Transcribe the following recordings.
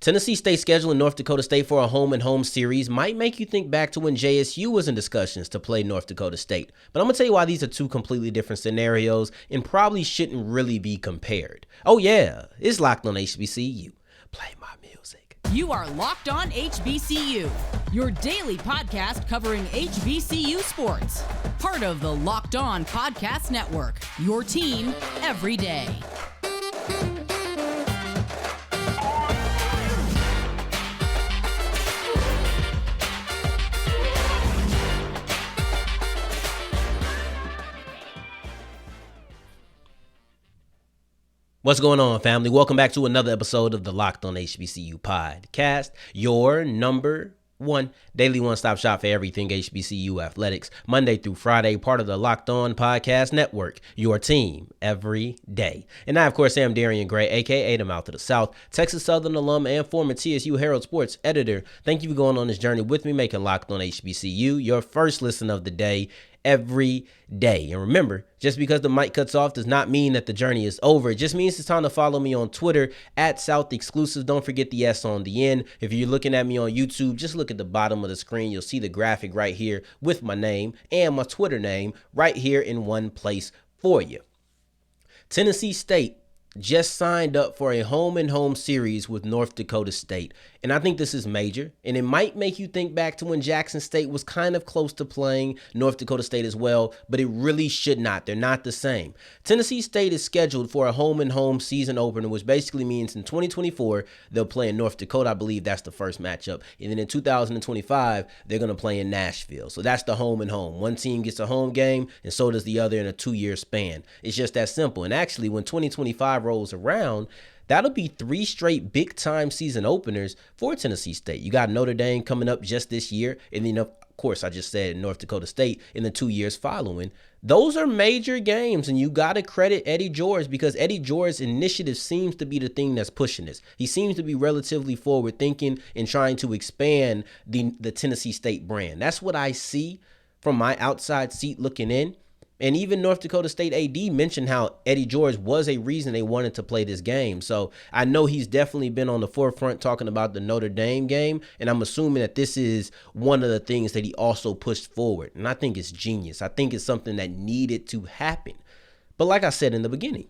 Tennessee State scheduling North Dakota State for a home-and-home series might make you think back to when JSU was in discussions to play North Dakota State. But I'm going to tell you why these are two completely different scenarios and probably shouldn't really be compared. Oh yeah, it's Locked on HBCU. Play my music. You are Locked on HBCU, your daily podcast covering HBCU sports. Part of the Locked On Podcast Network, your team every day. What's going on, family? Welcome back to another episode of the Locked on HBCU podcast, your number one daily one-stop shop for everything HBCU athletics, Monday through Friday, part of the Locked On Podcast Network, your team every day. And I, of course, am Darian Gray, a.k.a. the Mouth of the South, Texas Southern alum and former TSU Herald Sports editor. Thank you for going on this journey with me, making Locked on HBCU your first listen of the day every day. And remember, just because the mic cuts off does not mean that the journey is over. It just means it's time to follow me on Twitter at South Exclusives. Don't forget the S on the end. If you're looking at me on YouTube, just look at the bottom of the screen. You'll see the graphic right here with my name and my Twitter name right here in one place for you. Tennessee State just signed up for a home-and-home series with North Dakota State. And I think this is major, and it might make you think back to when Jackson State was kind of close to playing North Dakota State as well, but it really should not. They're not the same. Tennessee State is scheduled for a home-and-home season opener, which basically means in 2024, they'll play in North Dakota. I believe that's the first matchup. And then in 2025, they're going to play in Nashville. So that's the home-and-home. One team gets a home game, and so does the other in a 2-year span. It's just that simple. And actually, when 2025 rolls around, that'll be 3 straight big-time season openers for Tennessee State. You got Notre Dame coming up just this year, and then, of course, I just said North Dakota State in the 2 years following. Those are major games, and you got to credit Eddie George because Eddie George's initiative seems to be the thing that's pushing this. He seems to be relatively forward-thinking and trying to expand the Tennessee State brand. That's what I see from my outside seat looking in. And even North Dakota State AD mentioned how Eddie George was a reason they wanted to play this game. So I know he's definitely been on the forefront talking about the Notre Dame game. And I'm assuming that this is one of the things that he also pushed forward. And I think it's genius. I think it's something that needed to happen. But like I said in the beginning,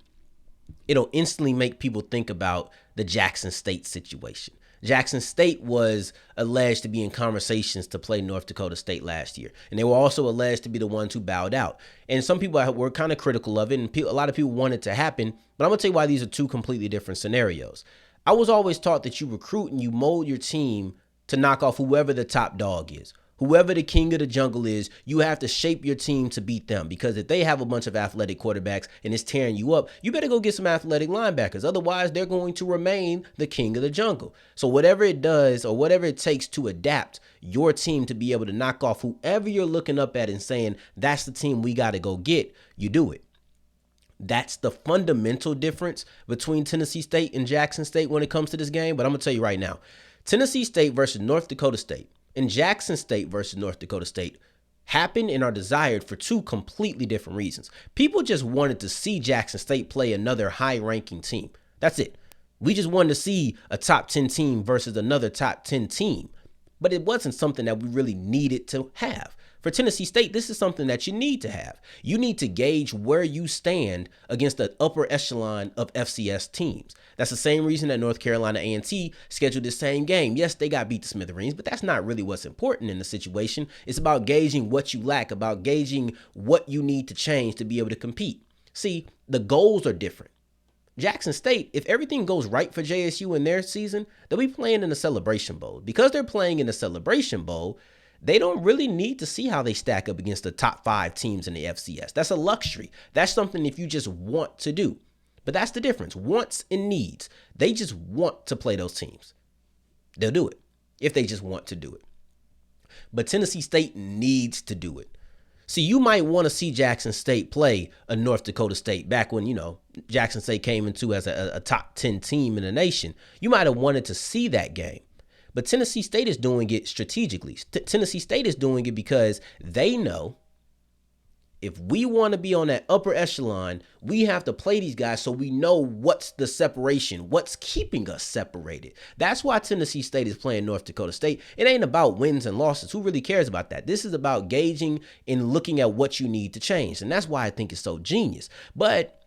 it'll instantly make people think about the Jackson State situation. Jackson State was alleged to be in conversations to play North Dakota State last year. And they were also alleged to be the ones who bowed out. And some people were kind of critical of it, and a lot of people want it to happen. But I'm going to tell you why these are two completely different scenarios. I was always taught that you recruit and you mold your team to knock off whoever the top dog is. Whoever the king of the jungle is, you have to shape your team to beat them, because if they have a bunch of athletic quarterbacks and it's tearing you up, you better go get some athletic linebackers. Otherwise, they're going to remain the king of the jungle. So whatever it does or whatever it takes to adapt your team to be able to knock off whoever you're looking up at and saying, that's the team we got to go get, you do it. That's the fundamental difference between Tennessee State and Jackson State when it comes to this game. But I'm going to tell you right now, Tennessee State versus North Dakota State and Jackson State versus North Dakota State happen and are desired for two completely different reasons. People just wanted to see Jackson State play another high-ranking team. That's it. We just wanted to see a top 10 team versus another top 10 team. But it wasn't something that we really needed to have. For Tennessee State, this is something that you need to have. You need to gauge where you stand against the upper echelon of FCS teams. That's the same reason that North Carolina A&T scheduled the same game. Yes, they got beat to smithereens, but that's not really what's important in the situation. It's about gauging what you lack, about gauging what you need to change to be able to compete. See, the goals are different. Jackson State, if everything goes right for JSU in their season, they'll be playing in the Celebration Bowl. Because they're playing in the Celebration Bowl, they don't really need to see how they stack up against the top 5 teams in the FCS. That's a luxury. That's something if you just want to do. But that's the difference. Wants and needs. They just want to play those teams. They'll do it if they just want to do it. But Tennessee State needs to do it. See, you might want to see Jackson State play a North Dakota State back when, Jackson State came into as a top 10 team in the nation. You might have wanted to see that game. But Tennessee State is doing it strategically. Tennessee State is doing it because they know if we want to be on that upper echelon, we have to play these guys so we know what's the separation, what's keeping us separated. That's why Tennessee State is playing North Dakota State. It ain't about wins and losses. Who really cares about that? This is about gauging and looking at what you need to change. And that's why I think it's so genius. But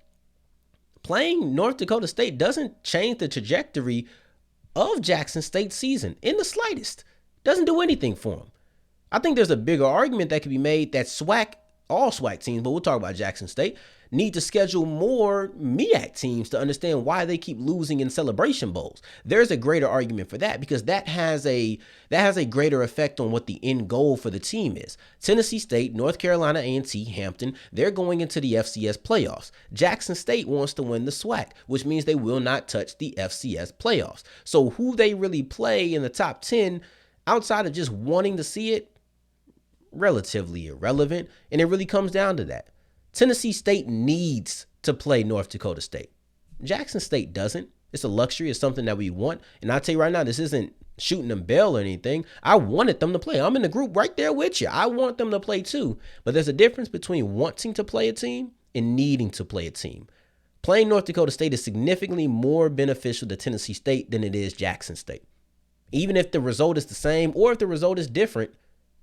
playing North Dakota State doesn't change the trajectory of Jackson State's season in the slightest. Doesn't do anything for them. I think there's a bigger argument that could be made that all SWAC teams, but we'll talk about Jackson State, need to schedule more MEAC teams to understand why they keep losing in celebration bowls. There's a greater argument for that because that has a greater effect on what the end goal for the team is. Tennessee State, North Carolina A&T, Hampton, they're going into the FCS playoffs. Jackson State wants to win the SWAC, which means they will not touch the FCS playoffs. So who they really play in the top 10, outside of just wanting to see it, relatively irrelevant, and it really comes down to that. Tennessee State needs to play North Dakota State. Jackson State doesn't. It's a luxury. It's something that we want. And I'll tell you right now, this isn't shooting them bail or anything. I wanted them to play. I'm in the group right there with you. I want them to play too. But there's a difference between wanting to play a team and needing to play a team. Playing North Dakota State is significantly more beneficial to Tennessee State than it is Jackson State. Even if the result is the same or if the result is different,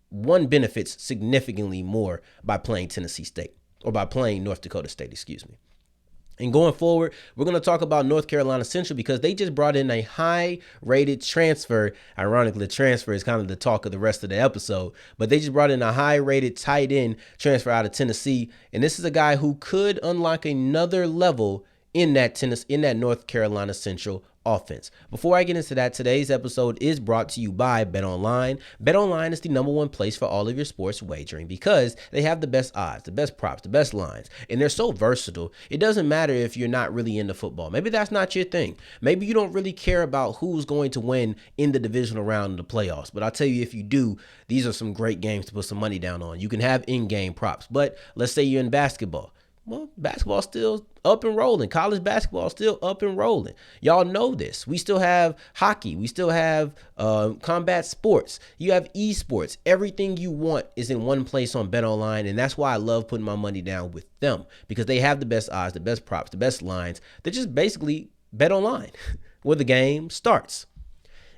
one benefits significantly more by playing Tennessee State or by playing North Dakota State, excuse me. And going forward, we're going to talk about North Carolina Central because they just brought in a high-rated transfer. Ironically, the transfer is kind of the talk of the rest of the episode, but they just brought in a high-rated tight end transfer out of Tennessee. And this is a guy who could unlock another level in that North Carolina Central offense. Before I get into that, today's episode is brought to you by BetOnline. BetOnline is the #1 place for all of your sports wagering because they have the best odds, the best props, the best lines, and they're so versatile. It doesn't matter if you're not really into football. Maybe that's not your thing. Maybe you don't really care about who's going to win in the divisional round of the playoffs. But I'll tell you, if you do, these are some great games to put some money down on. You can have in-game props. But let's say you're in basketball. Well, basketball's still up and rolling. College basketball is still up and rolling. Y'all know this. We still have hockey. We still have combat sports. You have esports. Everything you want is in one place on BetOnline, and that's why I love putting my money down with them because they have the best odds, the best props, the best lines. They're just basically BetOnline where the game starts.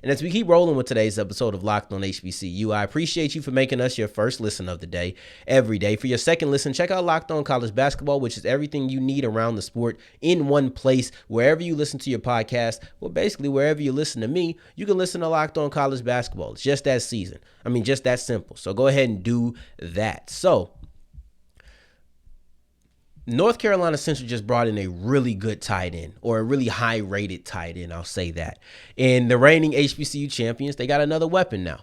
And as we keep rolling with today's episode of Locked on HBCU, I appreciate you for making us your first listen of the day every day. For your second listen, check out Locked on College Basketball, which is everything you need around the sport in one place. Wherever you listen to your podcast, well, basically wherever you listen to me, you can listen to Locked on College Basketball. It's just that season. Just that simple. So go ahead and do that. So North Carolina Central just brought in a really good tight end, or a really high-rated tight end, I'll say that. And the reigning HBCU champions, they got another weapon now.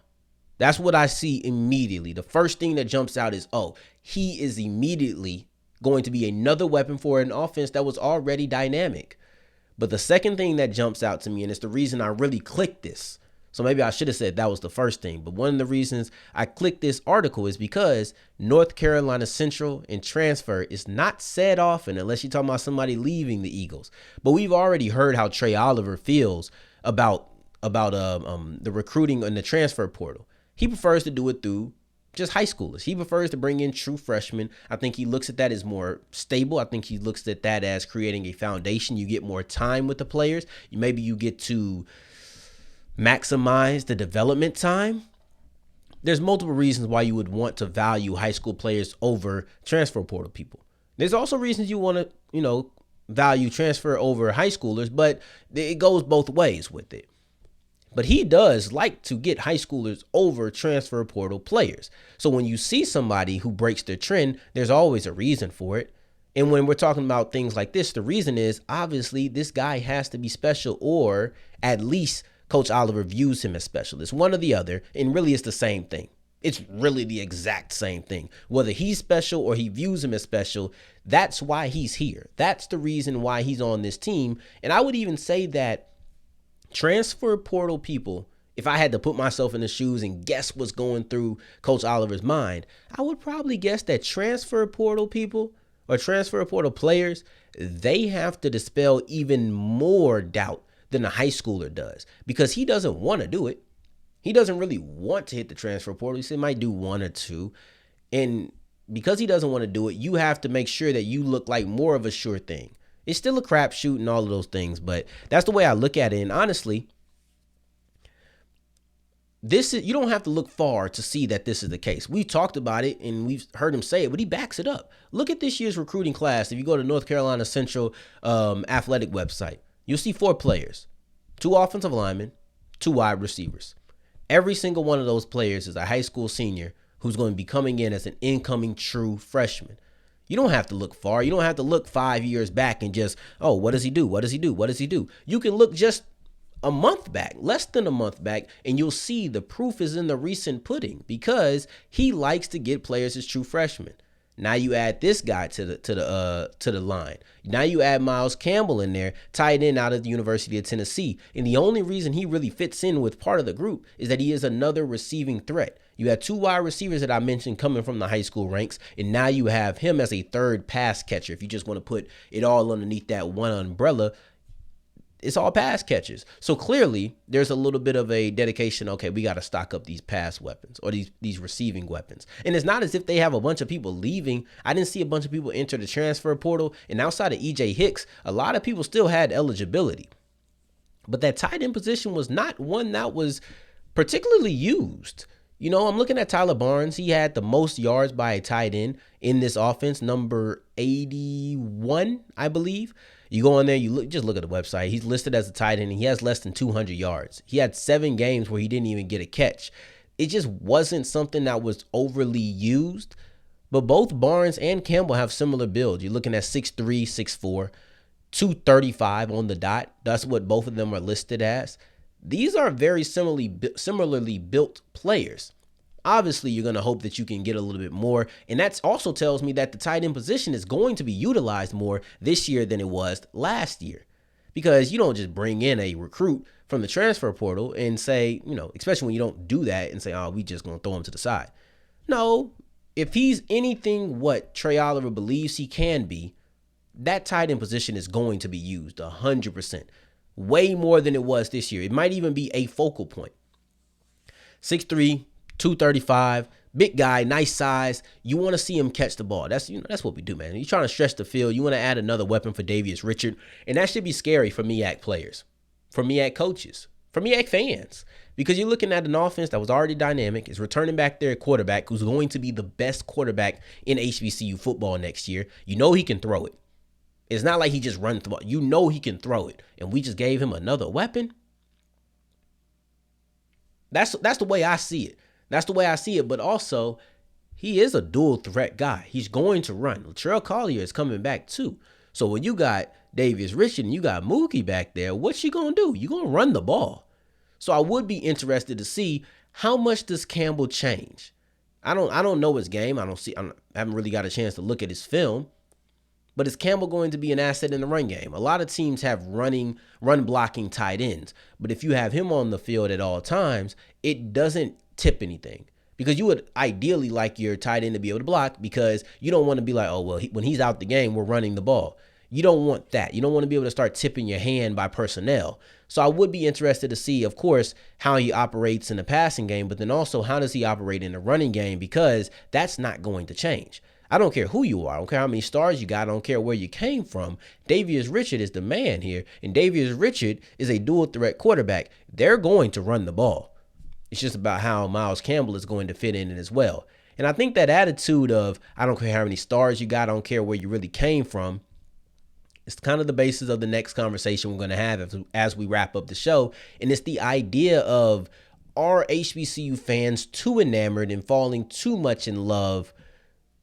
That's what I see immediately. The first thing that jumps out is, he is immediately going to be another weapon for an offense that was already dynamic. But the second thing that jumps out to me, and it's the reason I really clicked this, so maybe I should have said that was the first thing. But one of the reasons I clicked this article is because North Carolina Central and transfer is not said often unless you're talking about somebody leaving the Eagles. But we've already heard how Trey Oliver feels about the recruiting and the transfer portal. He prefers to do it through just high schoolers. He prefers to bring in true freshmen. I think he looks at that as more stable. I think he looks at that as creating a foundation. You get more time with the players. Maybe you get to maximize the development time. There's multiple reasons why you would want to value high school players over transfer portal people. There's also reasons you want to, value transfer over high schoolers, but it goes both ways with it. But he does like to get high schoolers over transfer portal players. So when you see somebody who breaks their trend, there's always a reason for it. And when we're talking about things like this, the reason is obviously this guy has to be special, or at least Coach Oliver views him as special. It's one or the other, and really it's the same thing. It's really the exact same thing. Whether he's special or he views him as special, that's why he's here. That's the reason why he's on this team. And I would even say that transfer portal people, if I had to put myself in the shoes and guess what's going through Coach Oliver's mind, I would probably guess that transfer portal people or transfer portal players, they have to dispel even more doubt than a high schooler does, because he doesn't want to do it. He doesn't really want to hit the transfer portal. He might do one or two. And because he doesn't want to do it, you have to make sure that you look like more of a sure thing. It's still a crapshoot and all of those things, but that's the way I look at it. And honestly, you don't have to look far to see that this is the case. We talked about it and we've heard him say it, but he backs it up. Look at this year's recruiting class. If you go to North Carolina Central athletic website, you'll see 4 players, 2 offensive linemen, 2 wide receivers. Every single one of those players is a high school senior who's going to be coming in as an incoming true freshman. You don't have to look far. You don't have to look 5 years back and just, oh, what does he do? What does he do? What does he do? You can look just a month back, less than a month back, and you'll see the proof is in the recent pudding because he likes to get players as true freshmen. Now you add this guy to the line. Now you add Miles Campbell in there, tight end out of the University of Tennessee. And the only reason he really fits in with part of the group is that he is another receiving threat. You had 2 wide receivers that I mentioned coming from the high school ranks, and now you have him as a third pass catcher. If you just want to put it all underneath that one umbrella, it's all pass catchers. So clearly there's a little bit of a dedication. Okay, we got to stock up these pass weapons or these receiving weapons. And it's not as if they have a bunch of people leaving. I didn't see a bunch of people enter the transfer portal. And outside of EJ Hicks, a lot of people still had eligibility. But that tight end position was not one that was particularly used. You know, I'm looking at Tyler Barnes. He had the most yards by a tight end in this offense, number 81, I believe. You go on there, just look at the website. He's listed as a tight end, and he has less than 200 yards. He had 7 games where he didn't even get a catch. It just wasn't something that was overly used. But both Barnes and Campbell have similar builds. You're looking at 6'3", 6'4", 235 on the dot. That's what both of them are listed as. These are very similarly built players. Obviously, you're going to hope that you can get a little bit more. And that also tells me that the tight end position is going to be utilized more this year than it was last year. Because you don't just bring in a recruit from the transfer portal and say, you know, especially when you don't do that and say, oh, we just going to throw him to the side. No, if he's anything what Trey Oliver believes he can be, that tight end position is going to be used 100%. Way more than it was this year. It might even be a focal point. 6'3", 235, big guy, nice size. You want to see him catch the ball. That's what we do, man. You're trying to stretch the field. You want to add another weapon for Davius Richard. And that should be scary for MEAC players, for MEAC coaches, for MEAC fans. Because you're looking at an offense that was already dynamic, is returning back their quarterback who's going to be the best quarterback in HBCU football next year. You know he can throw it. It's not like he just runs the ball. You know he can throw it. And we just gave him another weapon. That's the way I see it. That's the way I see it. But also, he is a dual threat guy. He's going to run. Latrell Collier is coming back too. So when you got Davius Richard and you got Mookie back there, what's you going to do? You're going to run the ball. So I would be interested to see how much does Campbell change. I don't know his game. I haven't really got a chance to look at his film. But is Campbell going to be an asset in the run game? A lot of teams have run blocking tight ends. But if you have him on the field at all times, it doesn't tip anything. Because you would ideally like your tight end to be able to block because you don't want to be like, oh, well, when he's out the game, we're running the ball. You don't want that. You don't want to be able to start tipping your hand by personnel. So I would be interested to see, of course, how he operates in the passing game, but then also how does he operate in the running game because that's not going to change. I don't care who you are. I don't care how many stars you got. I don't care where you came from. Davius Richard is the man here, and Davius Richard is a dual threat quarterback. They're going to run the ball. It's just about how Miles Campbell is going to fit in it as well. And I think that attitude of I don't care how many stars you got, I don't care where you really came from, it's kind of the basis of the next conversation we're going to have as we wrap up the show. And it's the idea of, are HBCU fans too enamored and falling too much in love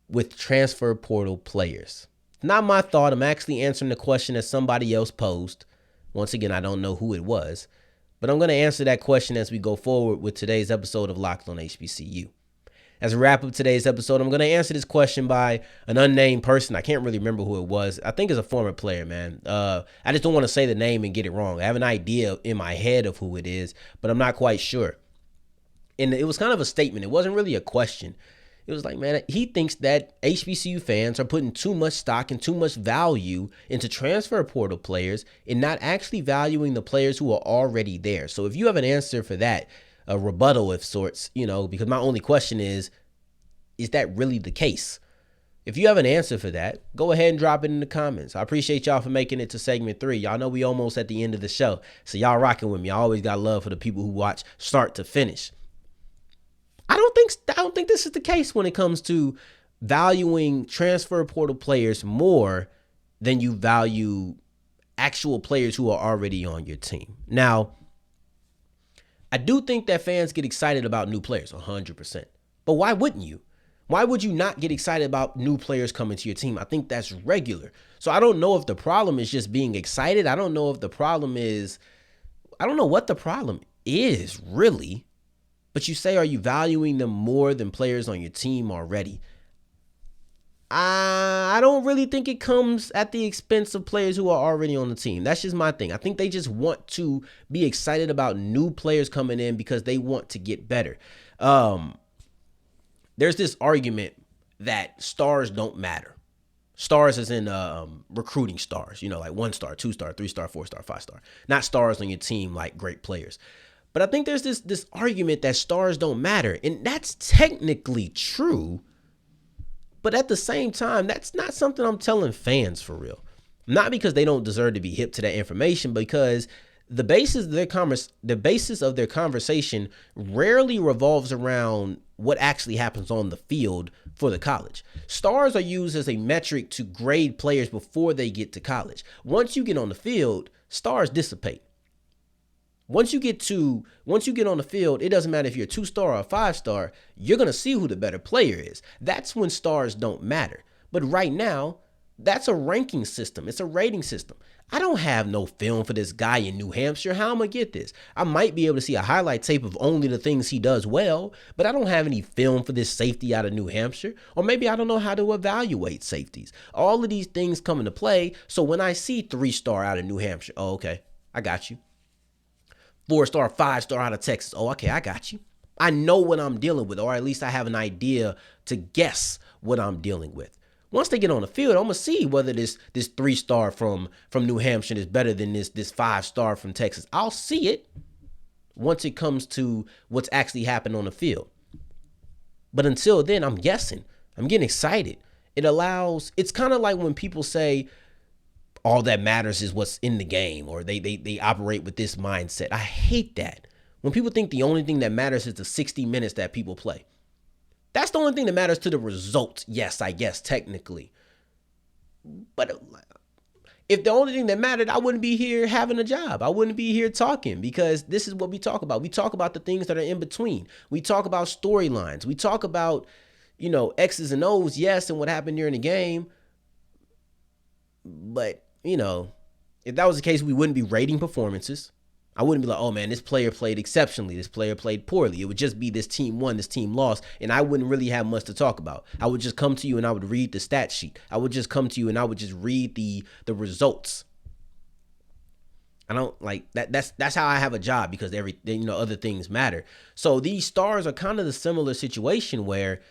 with transfer portal players? Not my thought. I'm actually answering the question that somebody else posed. Once again, I don't know who it was, but I'm going to answer that question as we go forward with today's episode of Locked on HBCU. As we wrap up today's episode, I'm going to answer this question by an unnamed person. I can't really remember who it was. I think it's a former player, man. I just don't want to say the name and get it wrong. I have an idea in my head of who it is, but I'm not quite sure. And it was kind of a statement. It wasn't really a question. It was like, man, he thinks that HBCU fans are putting too much stock and too much value into transfer portal players and not actually valuing the players who are already there. So if you have an answer for that, a rebuttal of sorts, because my only question is that really the case? If you have an answer for that, go ahead and drop it in the comments. I appreciate y'all for making it to segment 3. Y'all know we almost at the end of the show, so y'all rocking with me. I always got love for the people who watch start to finish. I don't think this is the case when it comes to valuing transfer portal players more than you value actual players who are already on your team. Now, I do think that fans get excited about new players 100%. But why wouldn't you? Why would you not get excited about new players coming to your team? I think that's regular. So I don't know if the problem is just being excited. I don't know what the problem is really. But you say, are you valuing them more than players on your team already? I don't really think it comes at the expense of players who are already on the team. That's just my thing. I think they just want to be excited about new players coming in because they want to get better. There's this argument that stars don't matter. Stars as in recruiting stars, like 1 star, 2 star, 3 star, 4 star, 5 star. Not stars on your team like great players. But I think there's this argument that stars don't matter. And that's technically true. But at the same time, that's not something I'm telling fans for real. Not because they don't deserve to be hip to that information, because the basis of their conversation rarely revolves around what actually happens on the field for the college. Stars are used as a metric to grade players before they get to college. Once you get on the field, stars dissipate. Once you get on the field, it doesn't matter if you're a 2-star or a 5-star, you're going to see who the better player is. That's when stars don't matter. But right now, that's a ranking system. It's a rating system. I don't have no film for this guy in New Hampshire. How am I going to get this? I might be able to see a highlight tape of only the things he does well, but I don't have any film for this safety out of New Hampshire. Or maybe I don't know how to evaluate safeties. All of these things come into play. So when I see 3-star out of New Hampshire, oh, okay, I got you. 4-star, 5-star out of Texas. Oh, okay, I got you. I know what I'm dealing with, or at least I have an idea to guess what I'm dealing with. Once they get on the field, I'm gonna see whether this 3-star from New Hampshire is better than this 5-star from Texas. I'll see it once it comes to what's actually happened on the field. But until then, I'm guessing. I'm getting excited. It's kind of like when people say, all that matters is what's in the game, or they operate with this mindset. I hate that. When people think the only thing that matters is the 60 minutes that people play. That's the only thing that matters to the results. Yes, I guess technically. But if the only thing that mattered, I wouldn't be here having a job. I wouldn't be here talking, because this is what we talk about. We talk about the things that are in between. We talk about storylines. We talk about, X's and O's, yes, and what happened during the game. But if that was the case, we wouldn't be rating performances. I wouldn't be like, oh man, this player played exceptionally. This player played poorly. It would just be this team won, this team lost. And I wouldn't really have much to talk about. I would just come to you and I would read the stat sheet. I would just come to you and I would just read the results. I don't like that. That's how I have a job, because other things matter. So these stars are kind of the similar situation where,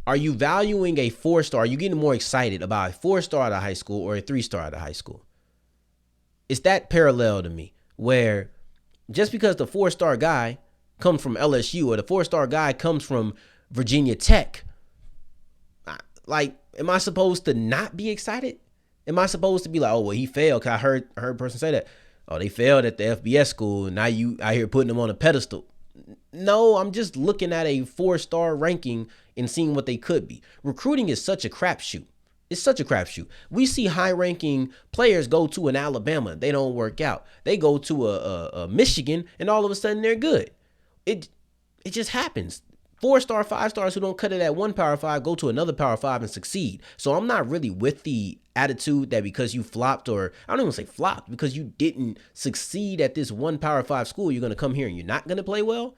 are you valuing a 4-star? Are you getting more excited about a 4-star out of high school or a 3-star out of high school? It's that parallel to me, where just because the 4-star guy comes from LSU or the 4-star guy comes from Virginia Tech, am I supposed to not be excited? Am I supposed to be like, oh, well, he failed? Cause I heard a person say that. Oh, they failed at the FBS school, and now you out here putting them on a pedestal. No, I'm just looking at a 4-star ranking and seeing what they could be. Recruiting is such a crapshoot. It's such a crapshoot. We see high-ranking players go to an Alabama, they don't work out. They go to a Michigan, and all of a sudden they're good. It just happens. 4-star, 5-stars who don't cut it at one Power 5 go to another Power 5 and succeed. So I'm not really with the attitude that because you flopped, or I don't even say flopped, because you didn't succeed at this one Power 5 school, you're going to come here and you're not going to play well.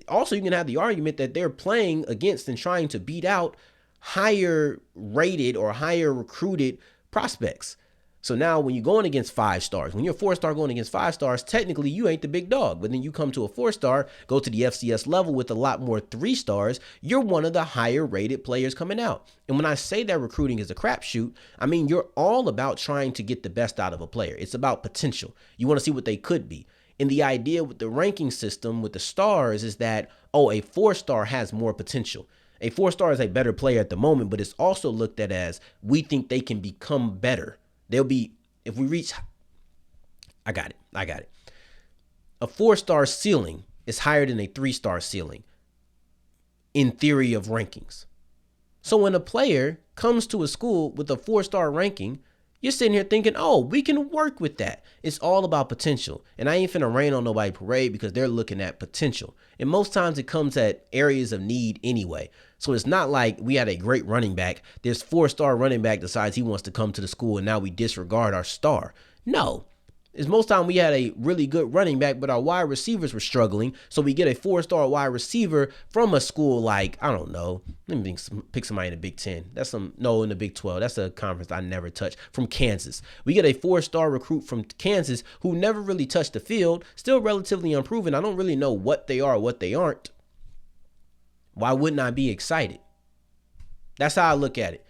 Also, you can have the argument that they're playing against and trying to beat out higher rated or higher recruited prospects. So now when you're going against 5-stars, when you're a 4-star going against 5-stars, technically you ain't the big dog. But then you come to a 4-star, go to the FCS level with a lot more 3-stars, you're one of the higher rated players coming out. And when I say that recruiting is a crapshoot, I mean you're all about trying to get the best out of a player. It's about potential. You want to see what they could be. And the idea with the ranking system with the stars is that, oh, a 4-star has more potential. A 4-star is a better player at the moment, but it's also looked at as we think they can become better. They'll be, if we reach, I got it. A 4-star ceiling is higher than a 3-star ceiling in theory of rankings. So when a player comes to a school with a 4-star ranking, you're sitting here thinking, oh, we can work with that. It's all about potential. And I ain't finna rain on nobody parade because they're looking at potential. And most times it comes at areas of need anyway. So it's not like we had a great running back. This 4-star running back decides he wants to come to the school and now we disregard our star. No. It's most time we had a really good running back, but our wide receivers were struggling. So we get a 4-star wide receiver from a school like, I don't know, let me pick somebody in the Big 10. In the Big 12. That's a conference I never touched. From Kansas. We get a 4-star recruit from Kansas who never really touched the field, still relatively unproven. I don't really know what they are, what they aren't. Why wouldn't I be excited? That's how I look at it.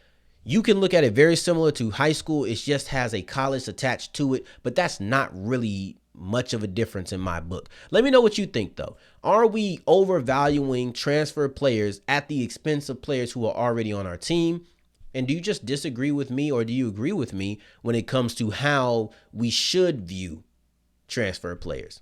You can look at it very similar to high school. It just has a college attached to it, but that's not really much of a difference in my book. Let me know what you think, though. Are we overvaluing transfer players at the expense of players who are already on our team? And do you just disagree with me, or do you agree with me when it comes to how we should view transfer players?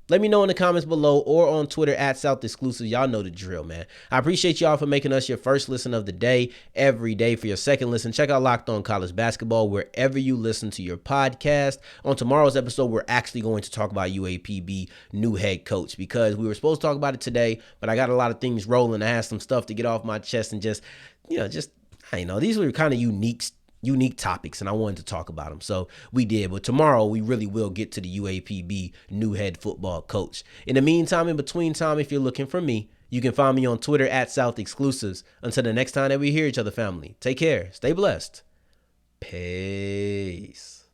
Let me know in the comments below or on Twitter at South Exclusive. Y'all know the drill, man. I appreciate y'all for making us your first listen of the day every day. For your second listen, check out Locked On College Basketball wherever you listen to your podcast. On tomorrow's episode, we're actually going to talk about UAPB new head coach because we were supposed to talk about it today, but I got a lot of things rolling. I had some stuff to get off my chest and these were kind of unique topics, and I wanted to talk about them. So we did, but tomorrow we really will get to the UAPB new head football coach. In the meantime, in between time, if you're looking for me, you can find me on Twitter at South Exclusives. Until the next time that we hear each other, family, take care, stay blessed. Peace.